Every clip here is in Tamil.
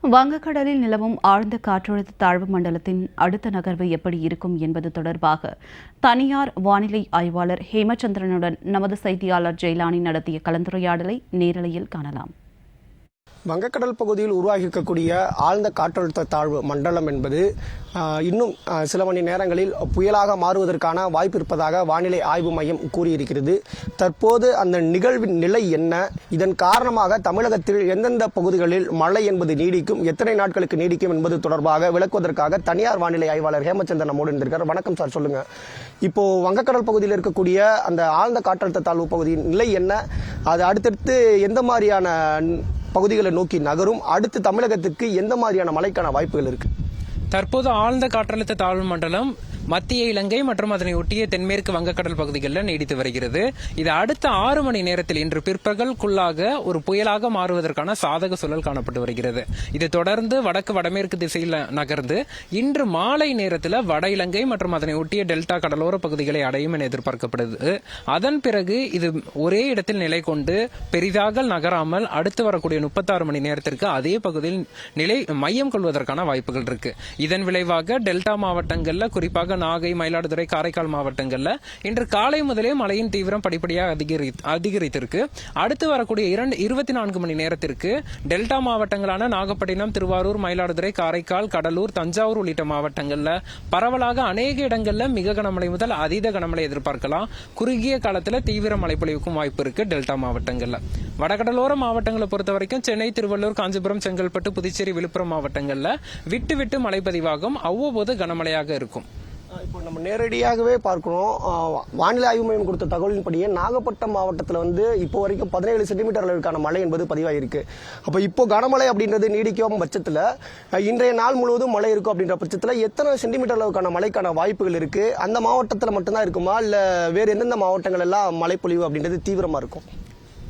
வங்கக்கடலில் நிலவும் ஆழ்ந்த காற்றழுத்த தாழ்வு மண்டலத்தின் அடுத்த நகர்வு எப்படி இருக்கும் என்பது தொடர்பாக தனியார் வானிலை ஆய்வாளர் ஹேமச்சந்திரனுடன் நமது செய்தியாளர் ஜெயலானி நடத்திய கலந்துரையாடலை நேரலையில் காணலாம். வங்கக்கடல் பகுதியில் உருவாகியிருக்கக்கூடிய ஆழ்ந்த காற்றழுத்த தாழ்வு மண்டலம் என்பது இன்னும் சில மணி நேரங்களில் புயலாக மாறுவதற்கான வாய்ப்பு இருப்பதாக வானிலை ஆய்வு மையம் கூறியிருக்கிறது. தற்போது அந்த நிகழ்வின் நிலை என்ன, இதன் காரணமாக தமிழகத்தில் எந்தெந்த பகுதிகளில் மழை என்பது நீடிக்கும், எத்தனை நாட்களுக்கு நீடிக்கும் என்பது தொடர்பாக விளக்குவதற்காக தனியார் வானிலை ஆய்வாளர் ஹேமச்சந்திரன் நம்மோடு இருந்திருக்கார். வணக்கம் சார், சொல்லுங்க. இப்போ வங்கக்கடல் பகுதியில் இருக்கக்கூடிய அந்த ஆழ்ந்த காற்றழுத்த தாழ்வு பகுதியின் நிலை என்ன, அது அடுத்தடுத்து எந்த மாதிரியான பகுதிகளை நோக்கி நகரும், அடுத்து தமிழகத்துக்கு எந்த மாதிரியான மழைக்கான வாய்ப்புகள் இருக்கு? தற்போது ஆழ்ந்த காற்றழுத்த தாழ்வு மண்டலம் மத்திய இலங்கை மற்றும் அதனை ஒட்டிய தென்மேற்கு வங்கக்கடல் பகுதிகளில் நீடித்து வருகிறது. இது அடுத்த 6 மணி நேரத்தில் இன்று பிற்பகலுக்குள்ளாக ஒரு புயலாக மாறுவதற்கான சாதக சூழல் காணப்பட்டு வருகிறது. இது தொடர்ந்து வடக்கு வடமேற்கு திசையில் நகர்ந்து இன்று மாலை நேரத்தில் வட இலங்கை மற்றும் அதனை ஒட்டிய டெல்டா கடலோர பகுதிகளை அடையும் என எதிர்பார்க்கப்படுது. அதன் பிறகு இது ஒரே இடத்தில் நிலை கொண்டு பெரிதாக நகராமல் அடுத்து வரக்கூடிய 36 மணி நேரத்திற்கு அதே பகுதியில் நிலை மையம் கொள்வதற்கான வாய்ப்புகள் இருக்கு. இதன் விளைவாக டெல்டா மாவட்டங்களில் குறிப்பாக நாகை, மயிலாடுதுறை, காரைக்கால் மாவட்டங்கள்ல இன்று காலை முதலே மழையின் தீவிரம் படிப்படியாக அதிகரித்திருக்கு. அடுத்து வரக்கூடிய 24 மணி நேரத்திற்கு டெல்டா மாவட்டங்களான நாகப்பட்டினம், திருவாரூர், மயிலாடுதுறை, காரைக்கால், கடலூர், தஞ்சாவூர் உள்ளிட்ட மாவட்டங்கள்ல பரவலாக அநேக இடங்கள்ல மிக கனமழை முதல் அதீத கனமழை எதிர்பார்க்கலாம். குறுகிய காலத்துல தீவிர மழை பொழிவுக்கும் வாய்ப்பு இருக்கு டெல்டா மாவட்டங்கள்ல. வடகடலோர மாவட்டங்களை பொறுத்த வரைக்கும் சென்னை, திருவள்ளூர், காஞ்சிபுரம், செங்கல்பட்டு, புதுச்சேரி, விழுப்புரம் மாவட்டங்கள்ல விட்டு விட்டு மழை பதிவாகும், அவ்வப்போது கனமழையாக இருக்கும். இப்போ நம்ம நேரடியாகவே பார்க்கணும், வானிலை ஆய்வு மையம் கொடுத்த தகவலின்படியே நாகப்பட்டினம் மாவட்டத்தில் இப்போ வரைக்கும் 17 சென்டிமீட்டர் அளவிற்கான மழை என்பது பதிவாயிருக்கு. அப்போ இப்போ கனமழை அப்படின்றது நீடிக்கும் பட்சத்தில் இன்றைய நாள் முழுவதும் மழை இருக்கும் அப்படின்ற பட்சத்தில் எத்தனை சென்டிமீட்டர் அளவுக்கான மழைக்கான வாய்ப்புகள் இருக்கு? அந்த மாவட்டத்தில் மட்டும்தான் இருக்குமா, இல்லை வேறு எந்தெந்த மாவட்டங்கள் எல்லாம் மழை பொழிவு அப்படின்றது தீவிரமா இருக்கும்?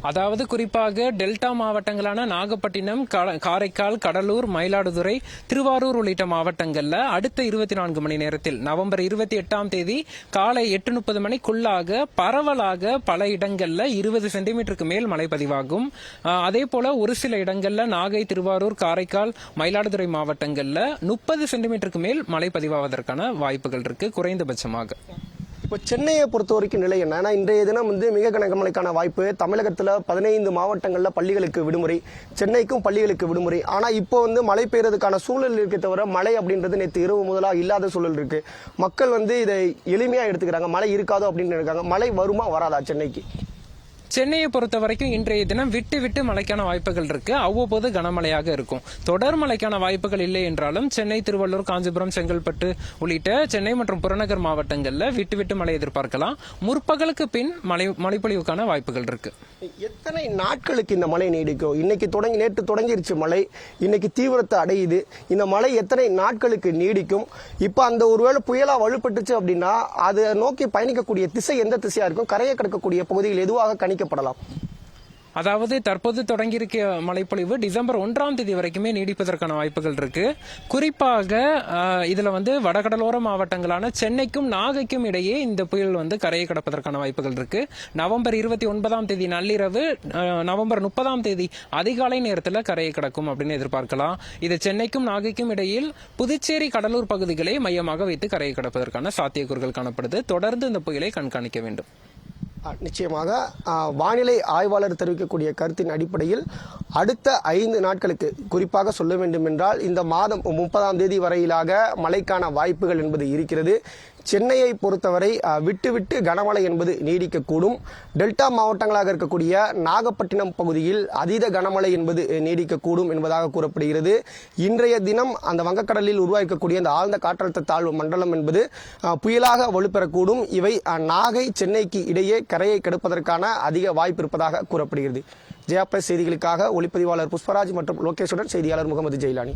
அதாவது குறிப்பாக டெல்டா மாவட்டங்களான நாகப்பட்டினம், காரைக்கால், கடலூர், மயிலாடுதுறை, திருவாரூர் உள்ளிட்ட மாவட்டங்கள்ல அடுத்த 24 மணி நேரத்தில் நவம்பர் 28ஆம் தேதி காலை 8:30 மணிக்குள்ளாக பரவலாக பல இடங்கள்ல 20 சென்டிமீட்டருக்கு மேல் மழை பதிவாகும். அதே போல ஒரு சில இடங்கள்ல நாகை, திருவாரூர், காரைக்கால், மயிலாடுதுறை மாவட்டங்கள்ல 30 சென்டிமீட்டருக்கு மேல் மழை பதிவாவதற்கான வாய்ப்புகள் இருக்கு குறைந்தபட்சமாக. இப்போ சென்னையை பொறுத்த வரைக்கும் நிலை என்ன? ஏன்னா இன்றைய தினம் மிக கனமழைக்கான வாய்ப்பு. தமிழகத்தில் 15 மாவட்டங்களில் பள்ளிகளுக்கு விடுமுறை, சென்னைக்கும் பள்ளிகளுக்கு விடுமுறை. ஆனால் இப்போ மழை பெய்யறதுக்கான சூழல் இருக்க தவிர மழை அப்படின்றது நேற்று இரவு முதலாக இல்லாத சூழல் இருக்கு. மக்கள் இதை எளிமையாக எடுத்துக்கிறாங்க, மழை இருக்காதோ அப்படின்னு இருக்காங்க. மழை வருமா வராதா சென்னைக்கு? சென்னையை பொறுத்த வரைக்கும் இன்றைய தினம் விட்டு விட்டு மழைக்கான வாய்ப்புகள் இருக்கு, அவ்வப்போது கனமழையாக இருக்கும். தொடர் மழைக்கான வாய்ப்புகள் இல்லை என்றாலும் சென்னை, திருவள்ளூர், காஞ்சிபுரம், செங்கல்பட்டு உள்ளிட்ட சென்னை மற்றும் புறநகர் மாவட்டங்கள்ல விட்டு விட்டு மழை எதிர்பார்க்கலாம். முற்பகலுக்கு பின் மழைப்பொழிவுக்கான வாய்ப்புகள் இருக்கு. எத்தனை நாட்களுக்கு இந்த மழை நீடிக்கும்? நேற்று தொடங்கிருச்சு மழை, இன்னைக்கு தீவிரத்தை அடையுது. இந்த மழை எத்தனை நாட்களுக்கு நீடிக்கும்? இப்ப அந்த ஒருவேளை புயலா வலுப்பட்டுச்சு அப்படின்னா அதை நோக்கி பயணிக்கக்கூடிய திசை எந்த திசையா இருக்கும்? கரையை கடக்கக்கூடிய பகுதிகள் எதுவாக கணிக்கப்படலாம்? அதாவது தற்போது தொடங்கியிருக்க மழைப்பொழிவு டிசம்பர் 1ஆம் தேதி வரைக்குமே நீடிப்பதற்கான வாய்ப்புகள் இருக்கு. குறிப்பாக இதுல வடகடலோர மாவட்டங்களான சென்னைக்கும் நாகைக்கும் இடையே இந்த புயல் கரையை கடப்பதற்கான வாய்ப்புகள் இருக்கு. நவம்பர் 29ஆம் தேதி நள்ளிரவு, நவம்பர் 30ஆம் தேதி அதிகாலை நேரத்தில் கரையை கடக்கும் அப்படின்னு எதிர்பார்க்கலாம். இது சென்னைக்கும் நாகைக்கும் இடையில் புதுச்சேரி, கடலூர் பகுதிகளை மையமாக வைத்து கரையை கடப்பதற்கான சாத்தியக்கூறுகள் காணப்படுது. தொடர்ந்து இந்த புயலை கண்காணிக்க வேண்டும். நிச்சயமாக வானிலை ஆய்வாளர் தெரிவிக்கக்கூடிய கருத்தின் அடிப்படையில் அடுத்த 5 நாட்களுக்கு, குறிப்பாக சொல்ல வேண்டும் என்றால் இந்த மாதம் 30ஆம் தேதி வரையிலாக மழைக்கான வாய்ப்புகள் என்பது இருக்கிறது. சென்னையை பொறுத்தவரை விட்டு விட்டு கனமழை என்பது நீடிக்கக்கூடும். டெல்டா மாவட்டங்களாக இருக்கக்கூடிய நாகப்பட்டினம் பகுதியில் அதீத கனமழை என்பது நீடிக்கக்கூடும் என்பதாக கூறப்படுகிறது. இன்றைய தினம் அந்த வங்கக்கடலில் உருவாக்கக்கூடிய அந்த ஆழ்ந்த காற்றழுத்த தாழ்வு மண்டலம் என்பது புயலாக வலுப்பெறக்கூடும். இவை நாகை, சென்னைக்கு இடையே கரையை கெடுப்பதற்கான அதிக வாய்ப்பு இருப்பதாக கூறப்படுகிறது. ஜெயா பிரஸ் செய்திகளுக்காக ஒளிப்பதிவாளர் புஷ்பராஜ் மற்றும் லோகேஷுடன் செய்தியாளர் முகமது ஜெயிலானி.